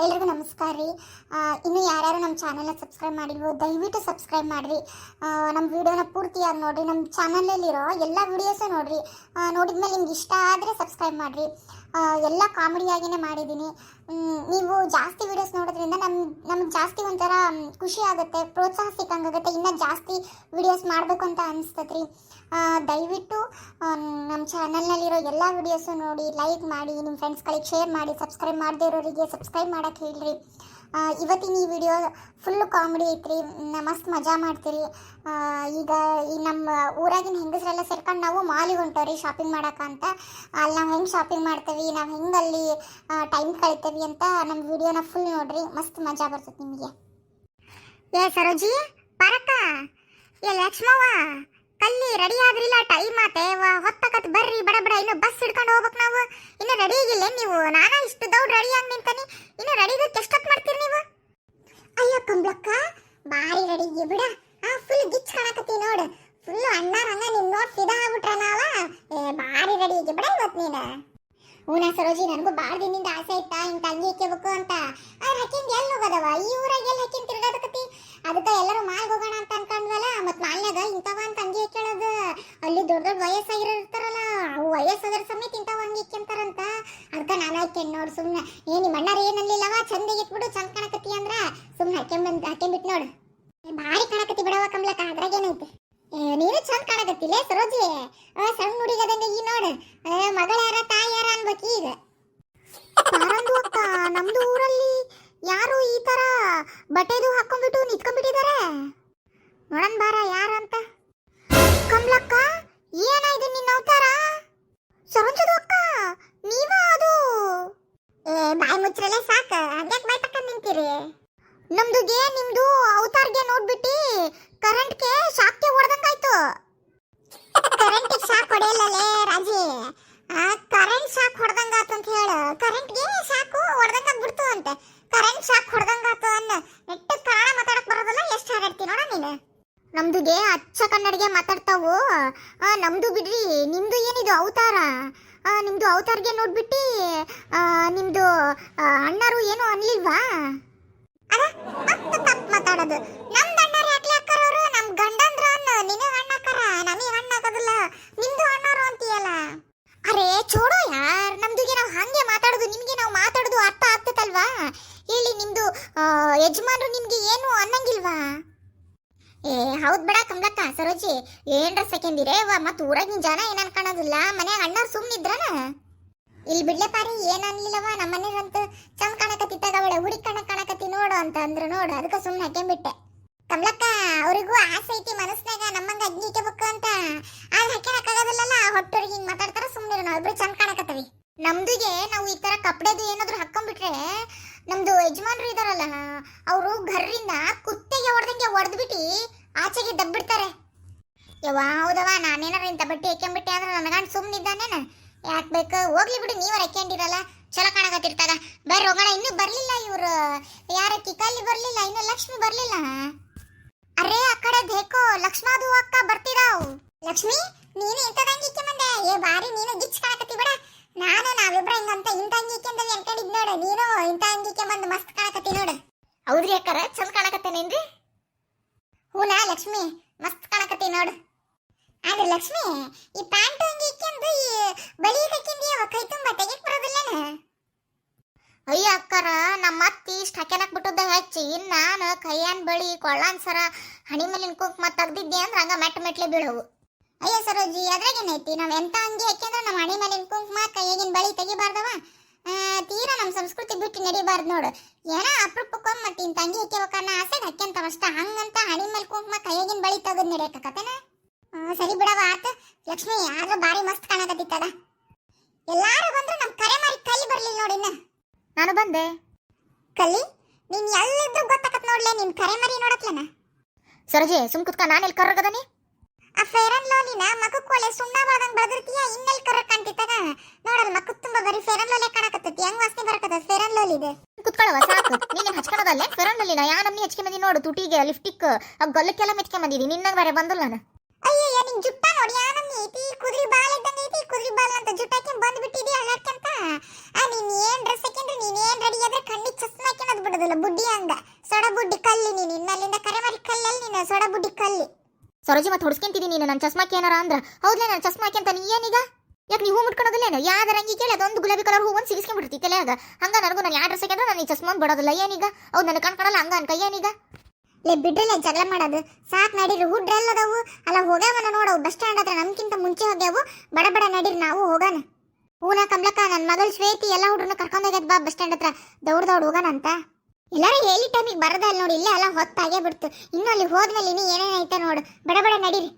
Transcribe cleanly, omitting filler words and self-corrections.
ಎಲ್ರಿಗೂ ನಮಸ್ಕಾರ ರೀ. ಇನ್ನು ಯಾರ್ಯಾರು ನಮ್ಮ ಚಾನಲ್ನ ಸಬ್ಸ್ಕ್ರೈಬ್ ಮಾಡಿಲ್ವೋ ದಯವಿಟ್ಟು ಸಬ್ಸ್ಕ್ರೈಬ್ ಮಾಡಿರಿ. ನಮ್ಮ ವಿಡಿಯೋನ ಪೂರ್ತಿಯಾಗಿ ನೋಡಿರಿ. ನಮ್ಮ ಚಾನಲಲ್ಲಿರೋ ಎಲ್ಲ ವಿಡಿಯೋಸು ನೋಡಿರಿ. ನೋಡಿದ್ಮೇಲೆ ನಿಮ್ಗೆ ಇಷ್ಟ ಆದರೆ ಸಬ್ಸ್ಕ್ರೈಬ್ ಮಾಡಿರಿ. ಎಲ್ಲ ಕಾಮಿಡಿಯಾಗಿಯೇ ಮಾಡಿದ್ದೀನಿ. ನೀವು ಜಾಸ್ತಿ ವಿಡಿಯೋಸ್ ನೋಡೋದ್ರಿಂದ ನಮ್ಗೆ ಜಾಸ್ತಿ ಒಂಥರ ಖುಷಿ ಆಗುತ್ತೆ, ಪ್ರೋತ್ಸಾಹ ಸಿಕ್ಕಂಗಾಗುತ್ತೆ. ಇನ್ನೂ ಜಾಸ್ತಿ ವಿಡಿಯೋಸ್ ಮಾಡಬೇಕು ಅಂತ ಅನಿಸ್ತದೆ ರೀ. ದಯವಿಟ್ಟು ನಮ್ಮ ಚಾನಲ್ನಲ್ಲಿರೋ ಎಲ್ಲ ವಿಡಿಯೋಸು ನೋಡಿ, ಲೈಕ್ ಮಾಡಿ, ನಿಮ್ಮ ಫ್ರೆಂಡ್ಸ್ಗಳಿಗೆ ಶೇರ್ ಮಾಡಿ. ಸಬ್ಸ್ಕ್ರೈಬ್ ಮಾಡದೇ ಇರೋರಿಗೆ ಸಬ್ಸ್ಕ್ರೈಬ್ ಮಾಡೋಕ್ಕೆ ಹೇಳ್ರಿ. ಇವತ್ತಿನ ಈ ವಿಡಿಯೋ ಫುಲ್ಲು ಕಾಮಿಡಿ ಐತ್ರಿ. ಮಸ್ತ್ ಮಜಾ ಮಾಡ್ತೀರಿ. ಈಗ ಈ ನಮ್ಮ ಊರಾಗಿನ ಹೆಂಗಸರೆಲ್ಲ ಸೇರ್ಕೊಂಡು ನಾವು ಮಾಲಿಗೆ ಹೊಂಟವ್ರಿ ಶಾಪಿಂಗ್ ಮಾಡೋಕ್ಕಂತ. ಅಲ್ಲಿ ನಾವು ಹೆಂಗೆ ಶಾಪಿಂಗ್ ಮಾಡ್ತೇವೆ, ನಾವು ಹೆಂಗೆ ಅಲ್ಲಿ ಟೈಮ್ ಕಳಿತೇವೆ ಅಂತ ನಮ್ಮ ವಿಡಿಯೋನ ಫುಲ್ ನೋಡ್ರಿ. ಮಸ್ತ್ ಮಜಾ ಬರ್ತದೆ ನಿಮಗೆ. ಏ ಸರೋಜಿ ಬರಕ್ಕ, ಏ ಲಕ್ಷ್ಮವ್ವ ಕಲ್ಲಿ ರೆಡಿ ಆದ್ರಿಲ್ಲ, ಟೈಮ್ ಆತೆ ಹೊತ್ತಕತ್ ಬರ್ರಿ ಬಡ ಬಡ. ಇನ್ನು ಬಸ್ ಹಿಡ್ಕೊಂಡು ಹೋಗ್ಬೇಕು ನಾವು. ಇನ್ನು ರೆಡಿ ಆಗಿಲ್ಲ ನೀವು? ನಾನಾ ಇಷ್ಟು ದೌಡ್ ರೆಡಿ ಆಗಿ ನಿಂತಾನೆ. ಇನ್ನು ರೆಡಿ ಎಷ್ಟೊತ್ತು ಮಾಡ್ತೀರಿ ನೀವು? ಅಯ್ಯೋ ಕಂಬ್ಲಕ್ಕ ಬಾರಿ ರೆಡಿ ಬಿಡ. ಫುಲ್ ಗಿಚ್ ಕಾಣಕತ್ತಿ ನೋಡು. ಫುಲ್ ಅಣ್ಣಾರಂಗ ನಿನ್ ನೋಡ್ ಫಿದಾ ಆಗ್ಬಿಟ್ರ ನಾವ. ಬಾರಿ ರೆಡಿ ಆಗಿ ಬಿಡ ಇವತ್ತು ನೀನು. ಹೂನಾ ಸರೋಜಿ, ನನಗೂ ಭಾಳ ದಿನದಿಂದ ಆಸೆ ಇತ್ತ ಹಿಂಗೆ ತಂಗಿ ಹಾಕ್ಯಬೇಕು ಅಂತ. ಆದ್ರೆ ಹಾಕಿಂದ ಎಲ್ಲಿ ಹೋಗೋದವ? ಈ ಊರಾಗ ಎಲ್ಲಿ ಹಾಕಿಂದ ತಿರ್ಗಾಡಕತ್ತಿ? ಅದಕ್ಕೆ ಎಲ್ಲರೂ ಮಾಲ್ಗೆ ಹೋಗೋಣ ಅಂತ ಅನ್ಕೊಂಡ್ವಲ್ಲ. ಮತ್ತು ಮಾಲ್ನಾಗ ಇಂಥವ ಅಂತ ಅಂಗಿ ಹಾಕ್ಯಳೋದು. ಅಲ್ಲಿ ದೊಡ್ಡ ದೊಡ್ಡ ವಯಸ್ಸಾಗಿರೋ ಇರ್ತಾರಲ್ಲ, ಅವು ವಯಸ್ಸಾದ್ರ ಸಮೇತ ಇಂಥವ ಅಂಗಿ ಹಾಕ್ಯಂತಾರಂತ. ಅದಕ್ಕೆ ನಾನು ಹಾಕ್ಯಂಡು ನೋಡು ಸುಮ್ಮನೆ. ನಿಮ್ಮ ಅಣ್ಣಾರ ಏನಲ್ಲಿಲ್ಲವ, ಚಂದಿಗೆ ಇಟ್ಬಿಡು, ಚಂದ ಕಾಣಕತ್ತಿ ಅಂದ್ರ ಸುಮ್ಮನೆ ಹಾಕ್ಯಂಬಿಟ್ಟು ನೋಡು. ಭಾರಿ ಕಾಣಕತ್ತಿ ಬಿಡವ ಕಮ್ಲಕ್ಕ, ಅದ್ರಾಗೇನೈತಿ? ನೀನು ಚಂದ ಕಾಣಕತ್ತಿಲ್ಲ ಸರೋಜಿ. ಸಣ್ಣ ಹುಡುಗದಂಗೆ ಈ ನೋಡು. ಮಗಳ ಯಾರ ತಾಯಿ ಯಾರ ಅನ್ಬೇಕು ಈಗ. ಪಾರಂದು ಅಕ್ಕ, ನಮ್ದು ಊರಲ್ಲಿ ಯಾರು ಈ ತರ ಬಟ್ಟೆದು ಹಾಕೊಂಡ್ಬಿಟ್ಟು ನಿಂತ್ಕೊಂಡ್ಬಿಟ್ಟಿದ್ದಾರೆ. ನೋಡನ್ ಬಾರ ಯಾರು ಅಂತ. ಕಮ್ಲಕ್ಕ ಏನಾಯ್ತು ನಿನ್ನ ಅವತಾರ? ಸರೋಜದು ಅಕ್ಕ ನೀವ ಅದು? ಬಾಯಿ ಮುಚ್ಚ್ರಲ್ಲೇ ಸಾಕ, ಹಂಗ್ಯಾಕೆ ಬಾಯ್ ತಕೊಂಡ್ ನಿಂತೀರಿ? ನಮ್ದುಗೆ ನಿಮ್ದು ಅವತಾರ್ಗೆ ನೋಡ್ಬಿಟ್ಟು ಕರೆಂಟ್ಗೆ ಶಾಕ್ಗೆ ಹೊಡೆದಂಗಾಯ್ತು. ಕರೆಂಟಿಗೆ ಶಾಕ್ ಹೊಡೆಯಲ್ಲೇ ರಾಜಿ. ಕರೆಂಟ್ ಶಾಕ್ ಹೊಡೆದಂಗಾತು ಅಂತ ಹೇಳು. ಕರೆಂಟ್ಗೆ ಶಾಕು ಹೊಡೆದಂಗಾಗ್ಬಿಡ್ತು ಅಂತೆ. ಕರೆಂಟ್ ಶಾಕ್ ಹೊಡೆದಂಗಾತು ಅನ್ನ ನೆಟ್ಟ ಕನ್ನಡ ಮಾತಾಡಕ್ ಬರೋದಲ್ಲ. ಎಷ್ಟು ಹಾರಾಡ್ತಿ ನೋಡ ನೀನು. ನಮ್ದುಗೆ ಅಚ್ಚ ಕನ್ನಡಿಗೆ ಮಾತಾಡ್ತಾವು. ನಮ್ದು ಬಿಡ್ರಿ, ನಿಮ್ದು ಏನಿದು ಅವತಾರ? ನಿಮ್ದು ಅವತಾರ್ಗೆ ನೋಡ್ಬಿಟ್ಟು ನಿಮ್ದು ಅಣ್ಣರು ಏನು ಅನ್ಲಿಲ್ವಾ? ಅದ ಮತ್ತೆ ತಪ್ಪು ಮಾತಾಡೋದು. ನಮ್ದು ಅಣ್ಣರು ಯಾಕೆ ಹಾಕರೋರು? ನಮ್ ಗಂಡಂದ್ರ ಅನ್ನ ನಿನಗೆ ಹಣ್ಣು ಹಾಕಾರ, ನಮಗೆ ಹಣ್ಣು ಹಾಕೋದಿಲ್ಲ. ನಿಮ್ದು ಅಣ್ಣರು ಅಂತೀಯಲ್ಲ. ಅರೆ ಚೋಡೋ ಯಾರ್, ನಮ್ದುಗೆ ನಾವು ಹಂಗೆ ಮಾತಾಡೋದು, ನಿಮ್ಗೆ ನಾವು ಮಾತಾಡೋದು ಅರ್ಥ ಆಗ್ತದಲ್ವಾ? ಹೇಳಿ, ನಿಮ್ದು ಯಜಮಾನ್ರು ನಿಮ್ಗೆ ಏನು ಅನ್ನಂಗಿಲ್ವಾ? ಹೌದ್ ಬಿಡ ಕಮ್ಲಕ್ಕ. ಸರೋಜಿ ಏನ್ರ ಸೆಕೆಂದಿರೇ ಮತ್ ಊರಾಗಿನ ಜನ ಏನ್ ಅನ್ಕೊಳ್ಳೋದಿಲ್ಲ. ಮನ್ಯಾಗ ಅಣ್ಣವ್ರು ಸುಮ್ನಿದ್ರನ? ಇಲ್ಲಿ ಬಿಡ್ಲೆ ಪಾರಿ ಏನ್ ಅನ್ಲಿಲ್ಲವ. ನಮ್ಮ ಮನೆಗಂತೂ ಚಂದ ಕಾಣಕತ್ತಿ ತಗಬೇಡ, ಹುಡುಗಿ ಕಾಣಕತ್ತಿ ನೋಡು ಅಂತ ಅಂದ್ರು ನೋಡು. ಅದಕ್ಕೆ ಸುಮ್ಮನೆ ಹಾಕ್ಯಂಬಿಟ್ಟೆ. ಕಮ್ಲಕ್ಕ ಅವ್ರಿಗೂ ಆಸೆ ಐತಿ ಮನಸ್ನಾಗ ನಮ್ಮಂಗ ಅಗ್ನಿ ಇಕ್ಕಬೇಕು ಅಂತ. ಆದ್ರೆ ಹಾಕ್ಯನಕ್ಕಾಗೋದಿಲ್ಲಲ್ಲ. ಹೊಟ್ಟೋರಿಗೆ ಹಿಂಗ್ ಮಾತಾಡ್ತಾರ. ಸುಮ್ಮನೆ ನಾವು ಇಬ್ರು ಚಂದ ಕಾಣಕತ್ತವಿ. ನಮ್ದುಗೆ ನಾವು ಈ ತರ ಕಪ್ಪಡೆದು ಏನಾದ್ರು ಹಾಕೊಂಡ್ಬಿಟ್ರೆ ನಮ್ದು ಯಜಮಾನ್ರು ಇದಾರಲ್ಲ, ಅವರು ಘರ್ರಿಂದ ಕುತ್ತೆಗೆ ಹೊಡೆದಂಗೆ ಹೊಡೆದ್ಬಿಟ್ಟು ಆಚೆಗೆ ದಬ್ಬಿಡ್ತಾರೆ. ಯವ್ವ ಹೌದವ, ನಾನೇನಾರ ಇಂಥ ಬಟ್ಟೆ ಹಾಕ್ಯಂಬಿಟ್ಟೆ ಆದ್ರೆ ನನಗಂಡು ಸುಮ್ಮನಿದ್ದಾನೇನ? ಯಾಕೆ ಬೇಕು? ಹೋಗ್ಲಿ ಬಿಡು, ನೀವರ ಹಾಕ್ಯಂಡಿರಲ್ಲ ಚಲೋ ಕಾಣಕತ್ತಿರ್ತಾಗ. ಬರ್ರಿ ಹೋಗೋಣ. ಇನ್ನೂ ಬರ್ಲಿಲ್ಲ ಇವ್ರು ಯಾರ ಕಿಕ್ಕಲ್ಲಿ ಬರ್ಲಿಲ್ಲ, ಇನ್ನು ಲಕ್ಷ್ಮಿ ಬರ್ಲಿಲ್ಲ. ಅರೇ ಆ ಕಡೆ ದೇಕೋ ಲಕ್ಷ್ಮಾದು ಅಕ್ಕ ಬರ್ತಿದಾವ್. ಲಕ್ಷ್ಮಿ ನೀನು ಇಂಥದಂಗಿ ಇಕ್ಕೆಂಬಂದೆ. ಬಾರಿ ನೀನು ಗಿಚ್ ಕಾಣಕತ್ತಿ ಬಿಡ. ನಾವಿಬ್ರ ಹಿಂಗಂತ ಇಂಥ ಅಂಗಿ ಇಕ್ಕೆಂದವಿ ಅನ್ಕೊಂಡಿದ್ ನೋಡು. ನೀನು ಇಂಥ ಅಂಗಿ ಇಕ್ಕೆಂಬಂದು ಮಸ್ತ್ ಕಾಣಕತ್ತಿ ನೋಡು. ಹೌದ್ರಿ ಅಕ್ಕಾರ, ಚಂದ ಕಾಣಕತ್ತೇನೇನ್ರಿ? ಹೂನಾ ಲಕ್ಷ್ಮಿ, ಮಸ್ತ್ ಕಾಣಕತ್ತಿ ನೋಡು. ಆದ್ರೆ ಲಕ್ಷ್ಮಿ ಈ ಪ್ಯಾಂಟ್ ಅಂಗಿ ಇಕ್ಕೆಂದು ಈ ಬಳಿ ಹಾಕಿಂದಿ ಕೈ ತುಂಬ ತೆಗಿಕ್ ಬರೋದಿಲ್ಲನ? ಅಯ್ಯ ಅಕ್ಕಾರ, ನಮ್ಮ ಅತ್ತಿ ಇಷ್ಟು ಹಾಕ್ಯನಕ್ ಬಿಟ್ಟದ ಹೆಚ್ಚಿ. ಇನ್ನು ನಾನು ಕೈಯನ್ ಬಳಿ ಕೊಳ್ಳಾನ್ ಸರ ಹಣಿ ಮೇಲಿನ ಕುಂಕುಮ ತೆಗ್ದಿದ್ದೆ ಅಂದ್ರೆ ಹಂಗ ಮೆಟ್ಲೆ ಬೀಳವು. ಅಯ್ಯ ಸರೋಜಿ ಅದ್ರಾಗೇನೈತಿ? ನಾವ್ ಎಂತ ಅಂಗಿ ಹಾಕ್ಯಂದ್ರೆ ನಮ್ಮ ಹಣಿ ಮೇಲಿನ ಕುಂಕುಮ ಕೈಯಾಗಿನ ಬಳಿ ತೆಗಿಬಾರ್ದವ. ತೀರಾ ನಮ್ಮ ಸಂಸ್ಕೃತಿ ಬಿಟ್ಟು ನಡಿಬಾರ್ದು ನೋಡು. ಏನೋ ಅಪರೂಪಕ್ಕೊಂದು ಮತ್ತೆ ಇಂಥ ಅಂಗಿ ಹಾಕ್ಯಬೇಕನ್ನ ಆಸೆಗೆ ಹಾಕ್ಯಂತಾವಷ್ಟ. ಹಂಗಂತ ಹಣಿ ಮೇಲೆ ಕುಂಕುಮ ಕೈಯಾಗಿನ ಬಳಿ ತೆಗೆದು ನಡಿಯಕತ್ತೇನ? ಸರಿ ಬಿಡವ ಆತ. ಲಕ್ಷ್ಮಿ ಆದ್ರೂ ಬಾರಿ ಮಸ್ತ್ ಕಾಣಕತ್ತಿತ್ತದ. ಎಲ್ಲಾರು ಬಂದ್ರು ನಮ್ ಕರೆ ಮಾರಿ ಕೈ ಬರ್ಲಿಲ್ಲ ನೋಡಿನ್ನ. ನಾನು ಬಂದೆ. ಕಲ್ಲಿ ನೀನ್ ಎಲ್ಲಿದ್ರು ಗೊತ್ತಾಕತ್ ನೋಡ್ಲೆ, ನಿನ್ ಕರೆ ಮರಿ ನೋಡತ್ಲನ. ಸರೋಜಿ ಸುಮ್ ಕುತ್ಕ, ನಾನು ಎಲ್ಲಿ ಕರ್ರಗದನಿ? ಆ ಫೇರ್ ಅಂಡ್ ಲವ್ಲಿನ ಮಕ್ಕಕ್ಕೆ ಒಳ್ಳೆ ಸುಣ್ಣ ಬಾದಂಗ್ ಬದರ್ತೀಯ. ಇನ್ನೆಲ್ಲಿ ಕರ್ರ ಕಾಣ್ತಿತ್ತಾಗ ನೋಡಲ್ ಮಕ್ಕ ತುಂಬಾ ಬರೀ ಫೇರ್ ಅಂಡ್ ಲವ್ಲಿ ಕಾಣಕತ್ತೈತಿ. ಹೆಂಗ್ ವಾಸನೆ ಬರಕತ್ತ ಫೇರ್ ಅಂಡ್ ಲವ್ಲಿ ಇದೆ. ಕುತ್ಕೊಳ್ಳವ ಸಾಕು. ನೀನೇನ್ ಹಚ್ಕೊಳ್ಳೋದಲ್ಲೇ ಫೇರ್ ಅಂಡ್ ಲವ್ಲಿನ? ಯಾ ನಮ್ನಿ ಹಚ್ಕೆ ಬಂದಿ ನೋಡು. ತುಟಿಗೆ ಲಿಫ್ಟಿಕ್ ಗಲ್ಲಕ್ಕೆಲ್ಲ ಮೆಚ್ಕೆ ಬಂದಿದಿ. ನಿನ್ನಂಗ ಬೇರೆ ಬಂದಲ್ಲ ನಾನು. ಅಯ್ಯಯ್ಯ ನಿನ್ ಜುಟ್ಟ ನೋಡಿ ಯಾ ನಮ್ನಿ ಐತಿ. ಕುದುರೆ ಬಾಲ್ ಇದ್ದಂಗೆ ಐತಿ. ಕುದುರೆ ಬಾಲ್ ಅಂತ ಜುಟ್ಟಾಕಿ ಬಂದ್ಬಿಟ್ಟಿದಿ ಅಳ್ಳಾಡ್ಕಂತ. ನೀನ್ ಏನ್ ಡ್ರೆಸ್ ಹಾಕಿಂದ್ರೆ ನೀನ್ ಏನ್ ರೆಡಿ ಆದ್ರೆ ಕಣ್ಣಿಗೆ ಚಸ್ಮಾ ಬಿಡೋದಿಲ್ಲ ಬುಡ್ಡಿ ಹಂಗ ಸೊಡ ಬುಡ್ಡಿ ಕಲ್ಲಿ ನೀನು ಇನ್ಮೇಲಿಂದ ಕರೆ ಮಾಡಿ ಕಲ್ಲಲ್ಲಿ ನೀನು ಸೊಡ ಬುಡ್ಡಿ ಕಲ್ಲಿ. ಸರೋಜಿ ಮತ್ತೆ ಹೊಡ್ಸ್ಕೊಂತಿದ್ದೀನಿ ನೀನು ನನ್ನ ಚಸ್ಮಾಕ್ಕೆ ಏನಾರ ಅಂದ್ರ ಹೌದ್ಲೇ ನನ್ನ ಚಸ್ಮಾಕ್ಕೆ ಅಂತ ನೀ ಏನೀಗ ಯಾಕೆ ನೀವು ಹೂ ಮುಟ್ಕೊಳೋದಿಲ್ಲೇನು ಯಾವ್ದಾರ ಅಂಗಿ ಕೇಳಿ ಅದೊಂದು ಗುಲಾಬಿ ಕಲರ್ ಹೂ ಒಂದು ಸಿಗಿಸ್ಕೊಂಡ್ಬಿಡ್ತಿ ತಲೆಯಾಗ ಹಂಗ ನನಗೂ ನಾನು 2 ಸೆಕೆಂಡ್ ನಾನು ಈ ಚಸ್ಮಾ ಬಿಡೋದಿಲ್ಲ ಏನೀಗ ಹೌದು ನನಗೆ ಕಣ್ಕೊಳಲ್ಲ ಹಂಗ ಅನ್ಕ ಏನೀಗ ಲೇ ಬಿಡ್ರಲ್ಲ ಜಗಳ ಮಾಡೋದು ಸಾಕು ನಡೀರಿ ಹುಡ್ರೆಲ್ಲದವು ಅಲ್ಲ ಹೋಗ್ಯಾವನ ನೋಡವು ಬಸ್ ಸ್ಟ್ಯಾಂಡ್ ಹತ್ರ ನಮ್ಗಿಂತ ಮುಂಚೆ ಹೋಗ್ಯಾವು ಬಡ ಬಡ ನಡೀರಿ ನಾವು ಹೋಗೋಣ. ಹೂನ ಕಮಲಕ್ಕ ನನ್ನ ಮಗಳು ಶ್ವೇತಿ ಎಲ್ಲ ಹುಡ್ರನ್ನ ಕರ್ಕೊಂಡೋಗ್ಯದ ಬಾ ಬಸ್ ಸ್ಟ್ಯಾಂಡ್ ಹತ್ರ ದೌಡ್ ಹೋಗೋಣ ಅಂತ. ಎಲ್ಲಾರು ಹೇಳಿ ಟೈಮಿಗೆ ಬರೋದಲ್ಲ ನೋಡಿ ಇಲ್ಲೇ ಎಲ್ಲ ಹೊತ್ತಾಗೇ ಬಿಡ್ತು ಇನ್ನು ಅಲ್ಲಿ ಹೋದ್ಮೇಲೆ ಇನ್ನು ಏನೇನೈತೆ ನೋಡು ಬಡ ಬಡ ನಡೀರಿ.